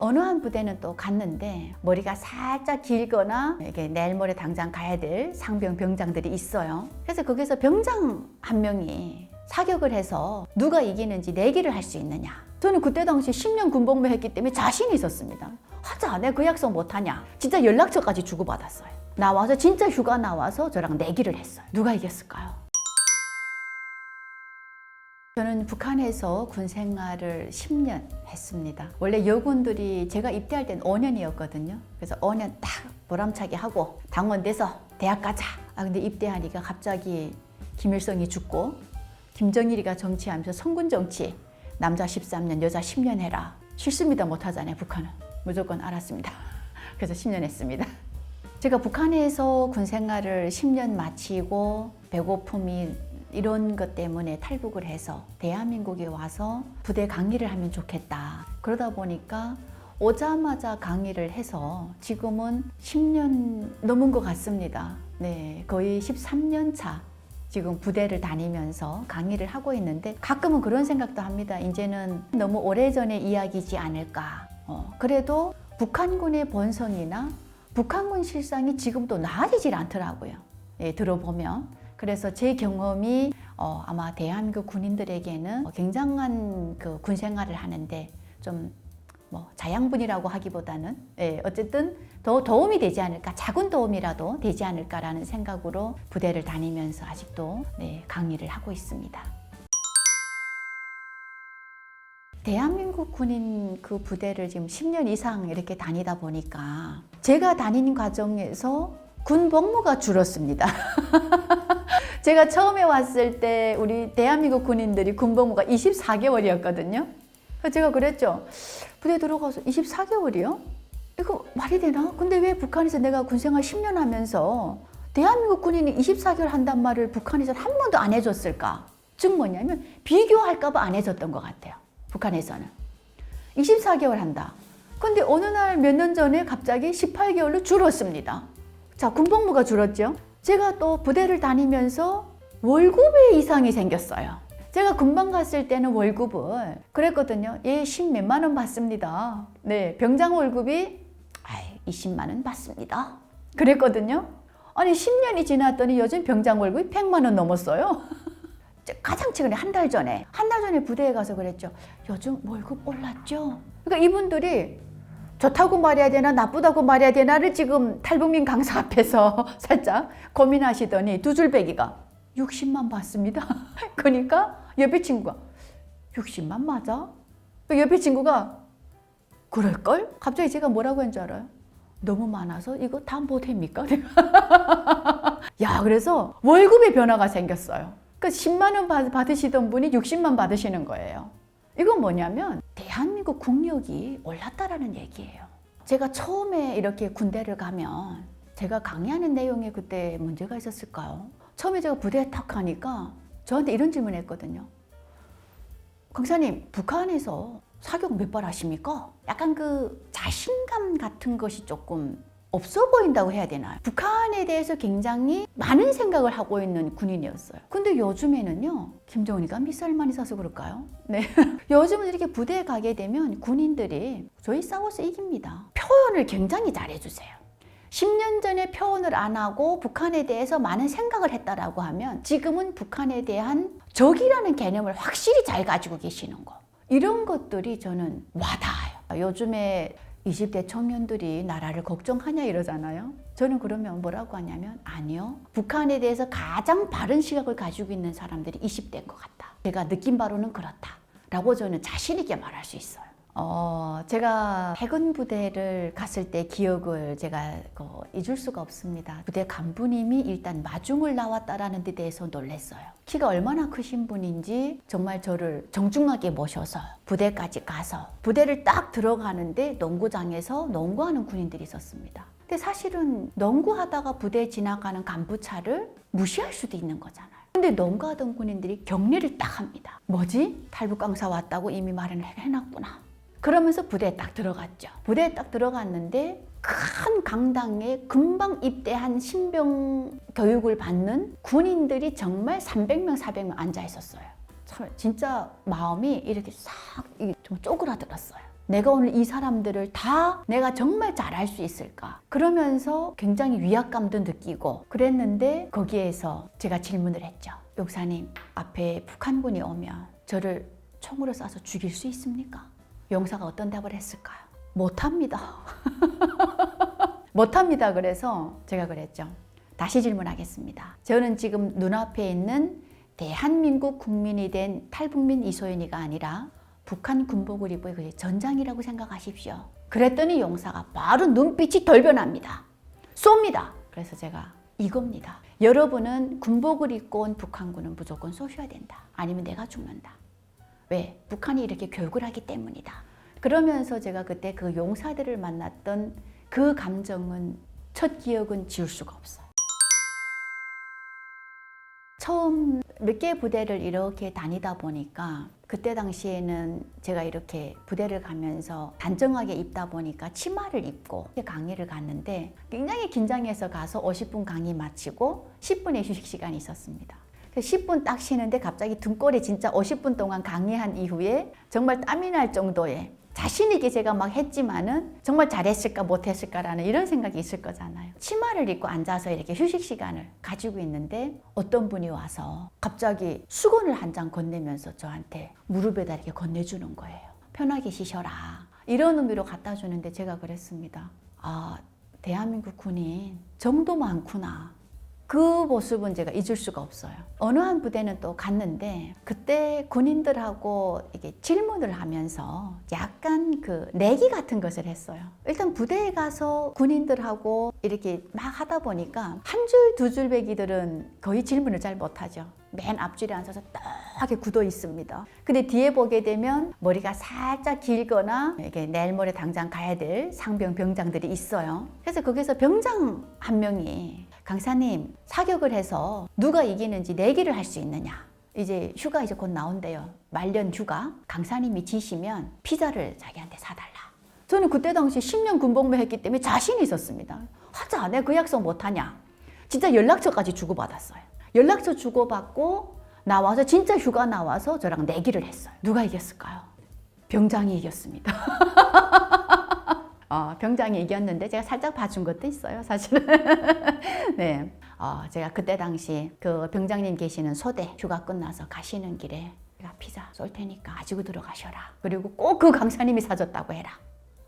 어느 한 부대는 또 갔는데 머리가 살짝 길거나 이렇게 내일 모레 당장 가야 될 상병 병장들이 있어요. 그래서 거기서 병장 한 명이 사격을 해서 누가 이기는지 내기를 할 수 있느냐. 저는 그때 당시 10년 군복무 했기 때문에 자신이 있었습니다. 하자, 내가 그 약속 못하냐. 진짜 연락처까지 주고받았어요. 나와서 진짜 휴가 나와서 저랑 내기를 했어요. 누가 이겼을까요? 저는 북한에서 군 생활을 10년 했습니다. 원래 여군들이 제가 입대할 때는 5년이었거든요. 그래서 5년 딱 보람차게 하고 당원돼서 대학 가자. 근데 입대하니까 갑자기 김일성이 죽고 김정일이가 정치하면서 성군 정치, 남자 13년, 여자 10년 해라. 싫습니다 못하잖아요, 북한은. 무조건 알았습니다. 그래서 10년 했습니다. 제가 북한에서 군 생활을 10년 마치고 배고픔이 이런 것 때문에 탈북을 해서 대한민국에 와서 부대 강의를 하면 좋겠다. 그러다 보니까 오자마자 강의를 해서 지금은 10년 넘은 것 같습니다. 네, 거의 13년 차. 지금 부대를 다니면서 강의를 하고 있는데 가끔은 그런 생각도 합니다. 이제는 너무 오래전의 이야기지 않을까. 그래도 북한군의 본성이나 북한군 실상이 지금도 나아지질 않더라고요. 예, 들어보면. 그래서 제 경험이 아마 대한민국 군인들에게는 굉장한 그 군 생활을 하는데 좀 자양분이라고 하기보다는 어쨌든 더 도움이 되지 않을까, 작은 도움이라도 되지 않을까라는 생각으로 부대를 다니면서 아직도 강의를 하고 있습니다. 대한민국 군인 그 부대를 지금 10년 이상 이렇게 다니다 보니까 제가 다니는 과정에서 군 복무가 줄었습니다. 제가 처음에 왔을 때 우리 대한민국 군인들이 군 복무가 24개월이었거든요. 그래서 제가 그랬죠. 부대 들어가서 24개월이요? 이거 말이 되나? 근데 왜 북한에서 내가 군생활 10년 하면서 대한민국 군인이 24개월 한단 말을 북한에서 한 번도 안 해줬을까? 즉 뭐냐면 비교할까 봐 안 해줬던 것 같아요. 북한에서는. 24개월 한다. 근데 어느 날 몇 년 전에 갑자기 18개월로 줄었습니다. 자, 군복무가 줄었죠. 제가 또 부대를 다니면서 월급의 이상이 생겼어요. 제가 금방 갔을 때는 월급을 그랬거든요. 10몇만 원 받습니다. 네, 병장 월급이 20만 원 받습니다. 그랬거든요. 아니 10년이 지났더니 요즘 병장 월급이 100만 원 넘었어요. 가장 최근에 한 달 전에 부대에 가서 그랬죠. 요즘 월급 올랐죠. 그러니까 이분들이 좋다고 말해야 되나 나쁘다고 말해야 되나를 지금 탈북민 강사 앞에서 살짝 고민하시더니 두 줄 빼기가 60만 받습니다. 그러니까 옆에 친구가 60만 맞아? 옆에 친구가 그럴걸? 갑자기 제가 뭐라고 한 줄 알아요? 너무 많아서 이거 다 못합니까? 야, 그래서 월급의 변화가 생겼어요. 그러니까 10만 원 받으시던 분이 60만 받으시는 거예요. 이건 뭐냐면 대한민국 국력이 올랐다라는 얘기예요. 제가 처음에 이렇게 군대를 가면 제가 강의하는 내용에 그때 문제가 있었을까요? 처음에 제가 부대에 탁 가니까 저한테 이런 질문을 했거든요. 강사님, 북한에서 사격 몇 발 하십니까? 약간 그 자신감 같은 것이 조금 없어 보인다고 해야 되나요? 북한에 대해서 굉장히 많은 생각을 하고 있는 군인이었어요. 근데 요즘에는요, 김정은이가 미사일 많이 쏴서 그럴까요? 네. 요즘은 이렇게 부대에 가게 되면 군인들이 저희 싸워서 이깁니다. 표현을 굉장히 잘해주세요. 10년 전에 표현을 안 하고 북한에 대해서 많은 생각을 했다라고 하면 지금은 북한에 대한 적이라는 개념을 확실히 잘 가지고 계시는 거. 이런 것들이 저는 와닿아요. 요즘에 20대 청년들이 나라를 걱정하냐 이러잖아요. 저는 그러면 뭐라고 하냐면 아니요. 북한에 대해서 가장 바른 시각을 가지고 있는 사람들이 20대인 것 같다. 제가 느낀 바로는 그렇다. 라고 저는 자신 있게 말할 수 있어요. 제가 해군 부대를 갔을 때 기억을 제가 잊을 수가 없습니다. 부대 간부님이 일단 마중을 나왔다라는 데 대해서 놀랐어요. 키가 얼마나 크신 분인지 정말 저를 정중하게 모셔서 부대까지 가서 부대를 딱 들어가는데 농구장에서 농구하는 군인들이 있었습니다. 근데 사실은 농구하다가 부대 지나가는 간부차를 무시할 수도 있는 거잖아요. 근데 농구하던 군인들이 격려를 딱 합니다. 뭐지? 탈북 강사 왔다고 이미 말을 해놨구나. 그러면서 부대에 딱 들어갔죠. 부대에 딱 들어갔는데 큰 강당에 금방 입대한 신병 교육을 받는 군인들이 정말 300명, 400명 앉아 있었어요. 진짜 마음이 이렇게 싹 좀 쪼그라들었어요. 내가 오늘 이 사람들을 다 내가 정말 잘할 수 있을까? 그러면서 굉장히 위압감도 느끼고 그랬는데 거기에서 제가 질문을 했죠. 용사님, 앞에 북한군이 오면 저를 총으로 쏴서 죽일 수 있습니까? 용사가 어떤 답을 했을까요? 못합니다. 못합니다. 그래서 제가 그랬죠. 다시 질문하겠습니다. 저는 지금 눈앞에 있는 대한민국 국민이 된 탈북민 이소연이가 아니라 북한 군복을 입고 전장이라고 생각하십시오. 그랬더니 용사가 바로 눈빛이 돌변합니다. 쏩니다. 그래서 제가 이겁니다. 여러분은 군복을 입고 온 북한군은 무조건 쏘셔야 된다. 아니면 내가 죽는다. 왜? 북한이 이렇게 교육을 하기 때문이다. 그러면서 제가 그때 그 용사들을 만났던 그 감정은 첫 기억은 지울 수가 없어요. 처음 몇 개 부대를 이렇게 다니다 보니까 그때 당시에는 제가 이렇게 부대를 가면서 단정하게 입다 보니까 치마를 입고 강의를 갔는데 굉장히 긴장해서 가서 50분 강의 마치고 10분의 휴식 시간이 있었습니다. 10분 딱 쉬는데 갑자기 등골에 진짜 50분 동안 강의한 이후에 정말 땀이 날 정도의 자신 있게 제가 막 했지만은 정말 잘했을까 못했을까라는 이런 생각이 있을 거잖아요. 치마를 입고 앉아서 이렇게 휴식 시간을 가지고 있는데 어떤 분이 와서 갑자기 수건을 한 장 건네면서 저한테 무릎에다 이렇게 건네주는 거예요. 편하게 쉬셔라. 이런 의미로 갖다 주는데 제가 그랬습니다. 아, 대한민국 군인 정도 많구나. 그 모습은 제가 잊을 수가 없어요. 어느 한 부대는 또 갔는데 그때 군인들하고 이게 질문을 하면서 약간 그 내기 같은 것을 했어요. 일단 부대에 가서 군인들하고 이렇게 막 하다 보니까 한 줄 두 줄 배기들은 거의 질문을 잘 못하죠. 맨 앞줄에 앉아서 딱하게 굳어 있습니다. 근데 뒤에 보게 되면 머리가 살짝 길거나 이렇게 내일 모레 당장 가야 될 상병 병장들이 있어요. 그래서 거기서 병장 한 명이 강사님, 사격을 해서 누가 이기는지 내기를 할 수 있느냐. 이제 휴가 이제 곧 나온대요. 말년 휴가. 강사님이 지시면 피자를 자기한테 사달라. 저는 그때 당시 10년 군복무 했기 때문에 자신이 있었습니다. 하자. 내가 그 약속 못하냐. 진짜 연락처까지 주고받았어요. 연락처 주고받고 나와서 진짜 휴가 나와서 저랑 내기를 했어요. 누가 이겼을까요? 병장이 이겼습니다. 병장이 이겼는데 제가 살짝 봐준 것도 있어요, 사실은. 네, 제가 그때 당시 그 병장님 계시는 소대 휴가 끝나서 가시는 길에 제가 피자 쏠 테니까 가지고 들어가셔라. 그리고 꼭 그 강사님이 사줬다고 해라.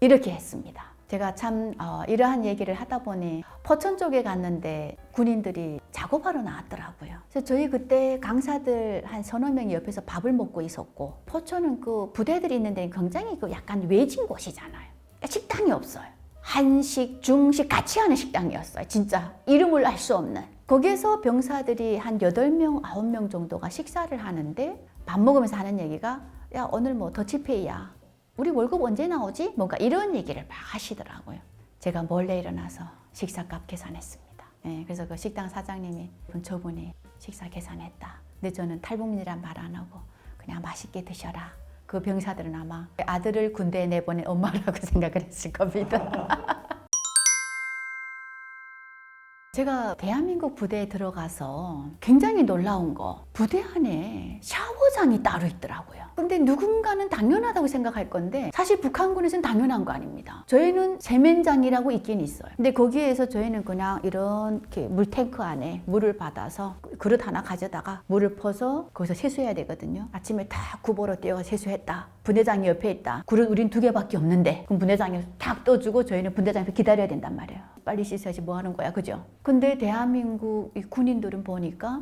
이렇게 했습니다. 제가 참 이러한 얘기를 하다 보니 포천 쪽에 갔는데 군인들이 작업하러 나왔더라고요. 그래서 저희 그때 강사들 한 서너 명이 옆에서 밥을 먹고 있었고 포천은 그 부대들이 있는데 굉장히 그 약간 외진 곳이잖아요. 식당이 없어요. 한식, 중식 같이 하는 식당이었어요. 진짜 이름을 알 수 없는. 거기에서 병사들이 한 8명, 9명 정도가 식사를 하는데 밥 먹으면서 하는 얘기가 야 오늘 뭐 더치페이야. 우리 월급 언제 나오지? 뭔가 이런 얘기를 막 하시더라고요. 제가 몰래 일어나서 식사값 계산했습니다. 네, 그래서 그 식당 사장님이 저분이 식사 계산했다. 근데 저는 탈북민이란 말 안 하고 그냥 맛있게 드셔라. 그 병사들은 아마 아들을 군대에 내보낸 엄마라고 생각을 했을 겁니다. 제가 대한민국 부대에 들어가서 굉장히 놀라운 거 부대 안에 샤워장이 따로 있더라고요. 근데 누군가는 당연하다고 생각할 건데 사실 북한군에서는 당연한 거 아닙니다. 저희는 세면장이라고 있긴 있어요. 근데 거기에서 저희는 그냥 이렇게 물탱크 안에 물을 받아서 그릇 하나 가져다가 물을 퍼서 거기서 세수해야 되거든요. 아침에 다 구보로 뛰어가 세수했다. 분대장이 옆에 있다. 그릇 우린 2개밖에 없는데 그럼 분대장이 탁 떠주고 저희는 분대장 앞에 기다려야 된단 말이에요. 빨리 씻어야지 뭐 하는 거야, 그죠? 근데 대한민국 군인들은 보니까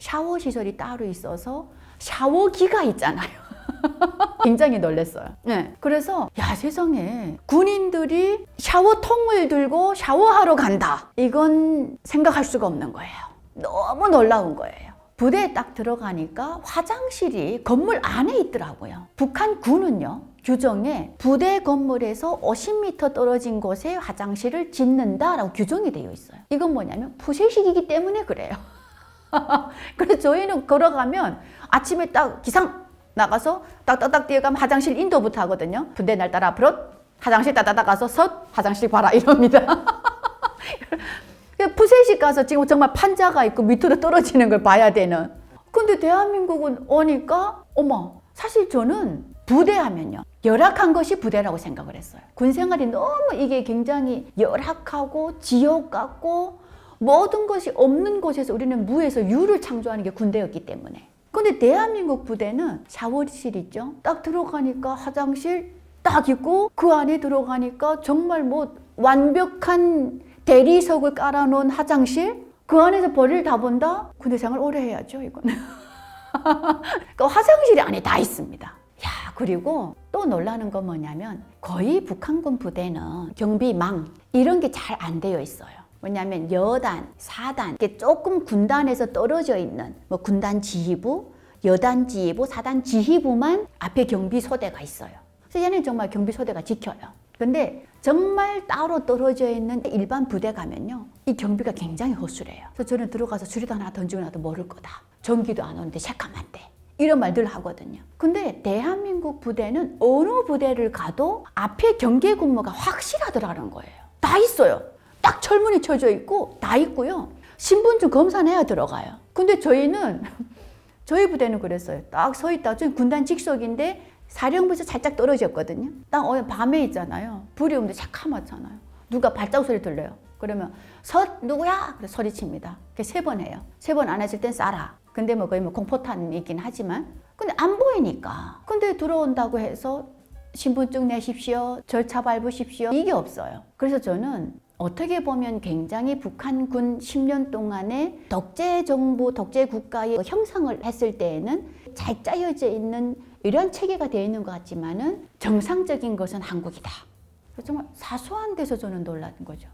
샤워 시설이 따로 있어서 샤워기가 있잖아요. 굉장히 놀랐어요. 네. 그래서 야 세상에 군인들이 샤워통을 들고 샤워하러 간다. 이건 생각할 수가 없는 거예요. 너무 놀라운 거예요. 부대에 딱 들어가니까 화장실이 건물 안에 있더라고요. 북한 군은요. 규정에 부대 건물에서 50m 떨어진 곳에 화장실을 짓는다라고 규정이 되어 있어요. 이건 뭐냐면 푸세식이기 때문에 그래요. 그래서 저희는 걸어가면 아침에 딱 기상 나가서 딱딱딱 뛰어가면 화장실 인도부터 하거든요. 부대 날 따라 앞으로 화장실 따다닥 가서 섰 화장실 봐라 이럽니다. 푸세식 가서 지금 정말 판자가 있고 밑으로 떨어지는 걸 봐야 되는. 근데 대한민국은 오니까 어머 사실 저는 부대 하면요 열악한 것이 부대라고 생각을 했어요. 군 생활이 너무 이게 굉장히 열악하고 지옥 같고 모든 것이 없는 곳에서 우리는 무에서 유를 창조하는 게 군대였기 때문에. 근데 대한민국 부대는 샤워실 있죠? 딱 들어가니까 화장실 딱 있고 그 안에 들어가니까 정말 뭐 완벽한 대리석을 깔아놓은 화장실? 그 안에서 볼일 다 본다? 군대 생활 오래 해야죠, 이건. 그 화장실이 안에 다 있습니다. 야, 그리고 또 놀라는 건 뭐냐면 거의 북한군 부대는 경비망 이런 게 잘 안 되어 있어요. 뭐냐면 여단, 사단, 이렇게 조금 군단에서 떨어져 있는 뭐 군단 지휘부, 여단 지휘부, 사단 지휘부만 앞에 경비소대가 있어요. 그래서 얘는 정말 경비소대가 지켜요. 근데 정말 따로 떨어져 있는 일반 부대 가면요, 이 경비가 굉장히 허술해요. 그래서 저는 들어가서 수리도 하나 던지고 나도 모를 거다. 전기도 안 오는데 새까만데. 이런 말들 하거든요. 근데 대한민국 부대는 어느 부대를 가도 앞에 경계 근무가 확실하더라는 거예요. 다 있어요. 딱 철문이 쳐져 있고 다 있고요. 신분증 검사해야 들어가요. 근데 저희는 저희 부대는 그랬어요. 딱 서 있다. 저희 군단 직속인데 사령부에서 살짝 떨어졌거든요. 딱 밤에 있잖아요. 불이 오는데 새카맣잖아요. 누가 발자국 소리 들려요. 그러면 누구야? 그래서 소리칩니다. 그래서 3번 해요. 3번 안 했을 땐 쏴라. 근데 뭐 거의 뭐 공포탄이긴 하지만 근데 안 보이니까. 근데 들어온다고 해서 신분증 내십시오. 절차 밟으십시오. 이게 없어요. 그래서 저는 어떻게 보면 굉장히 북한군 10년 동안의 독재 정부, 독재 국가의 형성을 했을 때에는 잘 짜여져 있는 이런 체계가 되어 있는 것 같지만은 정상적인 것은 한국이다. 정말 사소한 데서 저는 놀란 거죠.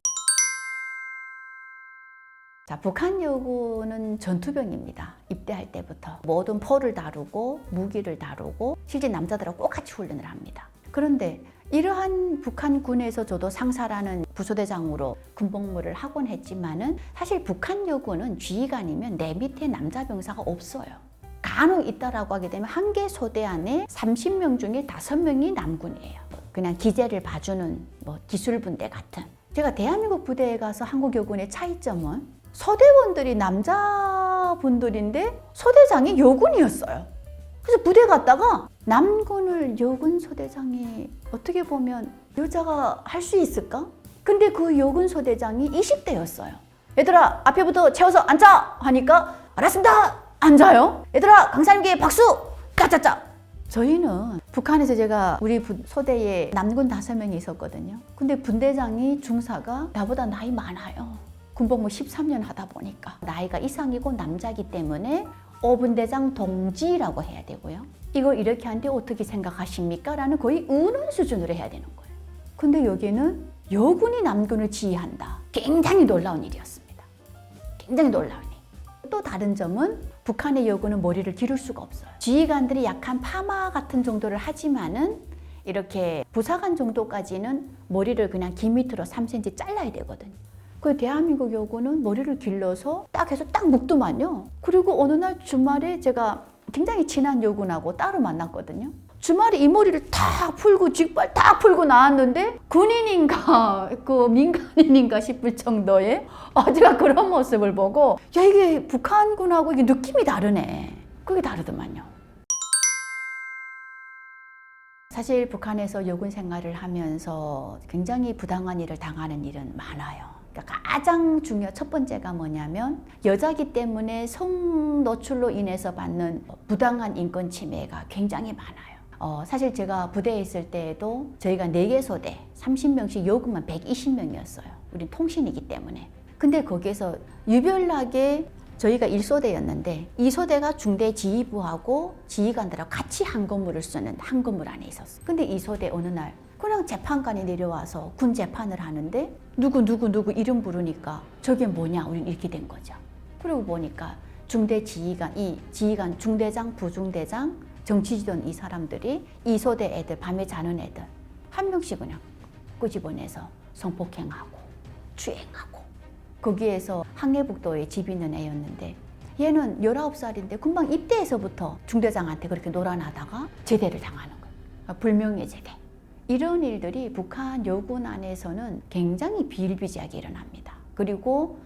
자, 북한 여군은 전투병입니다. 입대할 때부터 모든 포를 다루고 무기를 다루고 실제 남자들하고 똑같이 훈련을 합니다. 그런데 이러한 북한군에서 저도 상사라는 부소대장으로 군복무를 하곤 했지만은 사실 북한 여군은 지휘관이면 내 밑에 남자 병사가 없어요. 간혹 있다라고 하게 되면 한 개 소대 안에 30명 중에 5명이 남군이에요. 그냥 기재를 봐주는 뭐 기술분대 같은. 제가 대한민국 부대에 가서 한국 여군의 차이점은 소대원들이 남자분들인데 소대장이 여군이었어요. 그래서 부대 갔다가 남군을 여군 소대장이 어떻게 보면 여자가 할 수 있을까? 근데 그 여군 소대장이 20대였어요. 얘들아 앞에부터 채워서 앉아! 하니까 알았습니다! 앉아요. 얘들아 강사님께 박수! 짜짜짜! 저희는 북한에서 제가 우리 소대에 남군 5명이 있었거든요. 근데 분대장이 중사가 나보다 나이 많아요. 군복무 13년 하다 보니까 나이가 이상이고 남자이기 때문에 오분대장 동지라고 해야 되고요. 이걸 이렇게 하는데 어떻게 생각하십니까? 라는 거의 의논 수준으로 해야 되는 거예요. 근데 여기는 여군이 남군을 지휘한다. 굉장히 놀라운 일이었습니다. 굉장히 놀라운 일. 또 다른 점은 북한의 여군은 머리를 기를 수가 없어요. 지휘관들이 약한 파마 같은 정도를 하지만은 이렇게 부사관 정도까지는 머리를 그냥 기 밑으로 3cm 잘라야 되거든요. 그 대한민국 여군은 머리를 길러서 딱 해서 딱 묶더만요. 그리고 어느 날 주말에 제가 굉장히 친한 여군하고 따로 만났거든요. 주말에 이 머리를 다 풀고 뒷발 다 풀고 나왔는데 군인인가 그 민간인인가 싶을 정도의 제가 그런 모습을 보고 야 이게 북한군하고 이게 느낌이 다르네. 그게 다르더만요. 사실 북한에서 여군 생활을 하면서 굉장히 부당한 일을 당하는 일은 많아요. 가장 중요한 첫 번째가 뭐냐면 여자기 때문에 성 노출로 인해서 받는 부당한 인권 침해가 굉장히 많아요. 사실 제가 부대에 있을 때에도 저희가 4개 소대 30명씩 여군만 120명이었어요. 우린 통신이기 때문에. 근데 거기에서 유별나게 저희가 1소대였는데 이 소대가 중대 지휘부하고 지휘관들하고 같이 한 건물을 쓰는 한 건물 안에 있었어요. 근데 이 소대 어느 날 그냥 재판관이 내려와서 군 재판을 하는데 누구 이름 부르니까 저게 뭐냐 우린 이렇게 된 거죠. 그러고 보니까 중대 지휘관, 이 지휘관 중대장, 부중대장, 정치지도원 이 사람들이 이 소대 애들 밤에 자는 애들 한 명씩 그냥 끄집어내서 성폭행하고 추행하고 거기에서 항해북도에 집 있는 애였는데 얘는 19살인데 금방 입대해서부터 중대장한테 그렇게 놀아나다가 제대를 당하는 거예요. 불명예 제대. 이런 일들이 북한 여군 안에서는 굉장히 비일비재하게 일어납니다. 그리고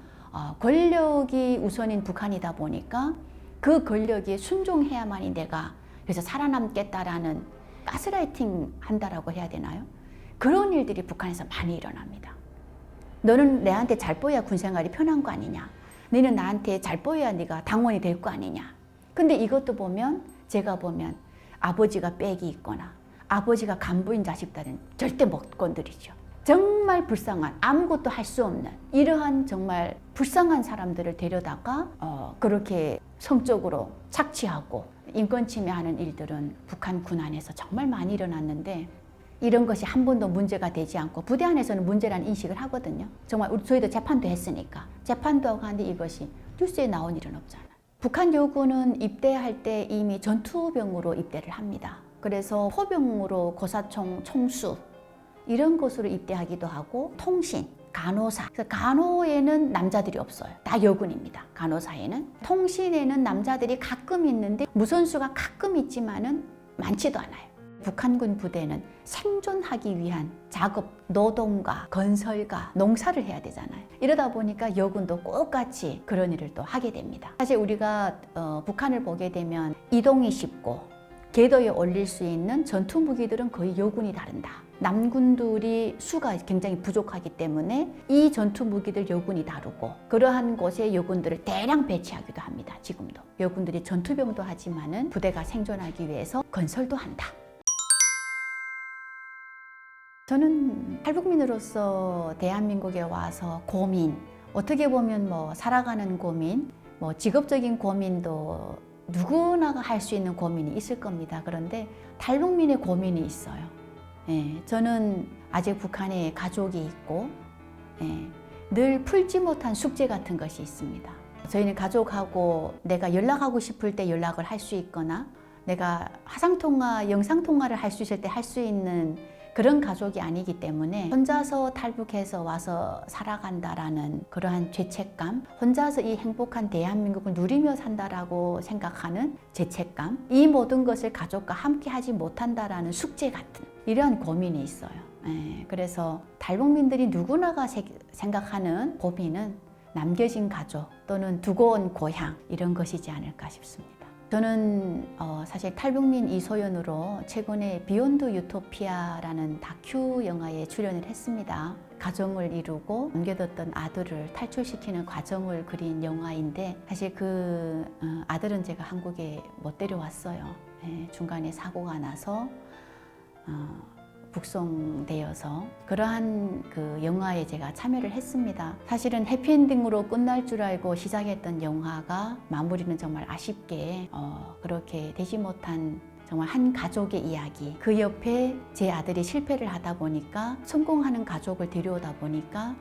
권력이 우선인 북한이다 보니까 그 권력에 순종해야만이 내가 그래서 살아남겠다라는 가스라이팅 한다라고 해야 되나요? 그런 일들이 북한에서 많이 일어납니다. 너는 내한테 잘 보여야 군 생활이 편한 거 아니냐? 너는 나한테 잘 보여야 네가 당원이 될 거 아니냐? 근데 이것도 보면 제가 보면 아버지가 빽이 있거나 아버지가 간부인 자식들은 절대 못 건드리죠. 정말 불쌍한, 아무것도 할 수 없는 이러한 정말 불쌍한 사람들을 데려다가 그렇게 성적으로 착취하고 인권 침해하는 일들은 북한 군 안에서 정말 많이 일어났는데, 이런 것이 한 번도 문제가 되지 않고 부대 안에서는 문제라는 인식을 하거든요. 정말 저희도 재판도 했으니까 재판도 하고 하는데 이것이 뉴스에 나온 일은 없잖아요. 북한 요군은 입대할 때 이미 전투병으로 입대를 합니다. 그래서 포병으로 고사총 총수 이런 곳으로 입대하기도 하고, 통신, 간호사. 그래서 간호에는 남자들이 없어요. 다 여군입니다. 간호사에는. 통신에는 남자들이 가끔 있는데 무선수가 가끔 있지만은 많지도 않아요. 북한군 부대는 생존하기 위한 작업, 노동과 건설과 농사를 해야 되잖아요. 이러다 보니까 여군도 똑같이 그런 일을 또 하게 됩니다. 사실 우리가 북한을 보게 되면 이동이 쉽고 궤도에 올릴 수 있는 전투 무기들은 거의 여군이 다른다. 남군들이 수가 굉장히 부족하기 때문에 이 전투 무기들 여군이 다루고, 그러한 곳에 여군들을 대량 배치하기도 합니다. 지금도 여군들이 전투병도 하지만은 부대가 생존하기 위해서 건설도 한다. 저는 탈북민으로서 대한민국에 와서 고민, 어떻게 보면 뭐 살아가는 고민, 뭐 직업적인 고민도 누구나 할 수 있는 고민이 있을 겁니다. 그런데 탈북민의 고민이 있어요. 저는 아직 북한에 가족이 있고 늘 풀지 못한 숙제 같은 것이 있습니다. 저희는 가족하고 내가 연락하고 싶을 때 연락을 할 수 있거나 내가 화상통화, 영상통화를 할 수 있을 때 할 수 있는 그런 가족이 아니기 때문에 혼자서 탈북해서 와서 살아간다라는 그러한 죄책감, 혼자서 이 행복한 대한민국을 누리며 산다라고 생각하는 죄책감, 이 모든 것을 가족과 함께 하지 못한다라는 숙제 같은 이러한 고민이 있어요. 그래서 탈북민들이 누구나가 생각하는 고민은 남겨진 가족 또는 두고 온 고향, 이런 것이지 않을까 싶습니다. 저는 사실 탈북민 이소연으로 최근에 비욘드 유토피아라는 다큐 영화에 출연을 했습니다. 가정을 이루고 남겨뒀던 아들을 탈출시키는 과정을 그린 영화인데, 사실 그 아들은 제가 한국에 못 데려왔어요. 중간에 사고가 나서 북송되어서 그러한 그 영화에 제가 참여를 했습니다. 사실은 해피엔딩으로 끝날 줄 알고 시작했던 영화가 마무리는 정말 아쉽게 그렇게 되지 못한 정말 한 가족의 이야기, 그 옆에 제 아들이 실패를 하다 보니까 성공하는 가족을 데려오다 보니까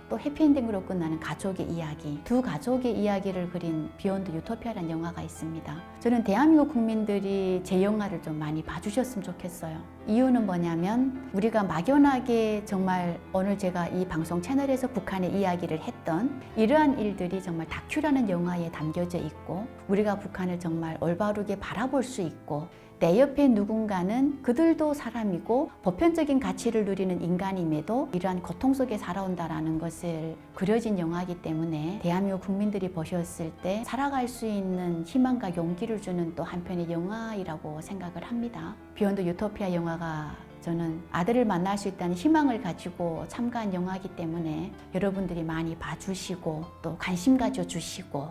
또 해피엔딩으로 끝나는 가족의 이야기, 두 가족의 이야기를 그린 비욘드 유토피아라는 영화가 있습니다. 저는 대한민국 국민들이 제 영화를 좀 많이 봐주셨으면 좋겠어요. 이유는 뭐냐면 우리가 막연하게 정말 오늘 제가 이 방송 채널에서 북한의 이야기를 했던 이러한 일들이 정말 다큐라는 영화에 담겨져 있고, 우리가 북한을 정말 올바르게 바라볼 수 있고, 내 옆에 누군가는 그들도 사람이고 보편적인 가치를 누리는 인간임에도 이러한 고통 속에 살아온다라는 것을 그려진 영화이기 때문에 대한민국 국민들이 보셨을 때 살아갈 수 있는 희망과 용기를 주는 또 한편의 영화이라고 생각을 합니다. 비욘드 유토피아 영화가 저는 아들을 만날 수 있다는 희망을 가지고 참가한 영화이기 때문에 여러분들이 많이 봐주시고 또 관심 가져주시고,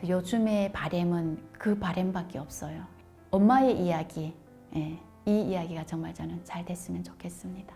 요즘의 바람은 그 바람밖에 없어요. 엄마의 이야기, 이 이야기가 정말 저는 잘 됐으면 좋겠습니다.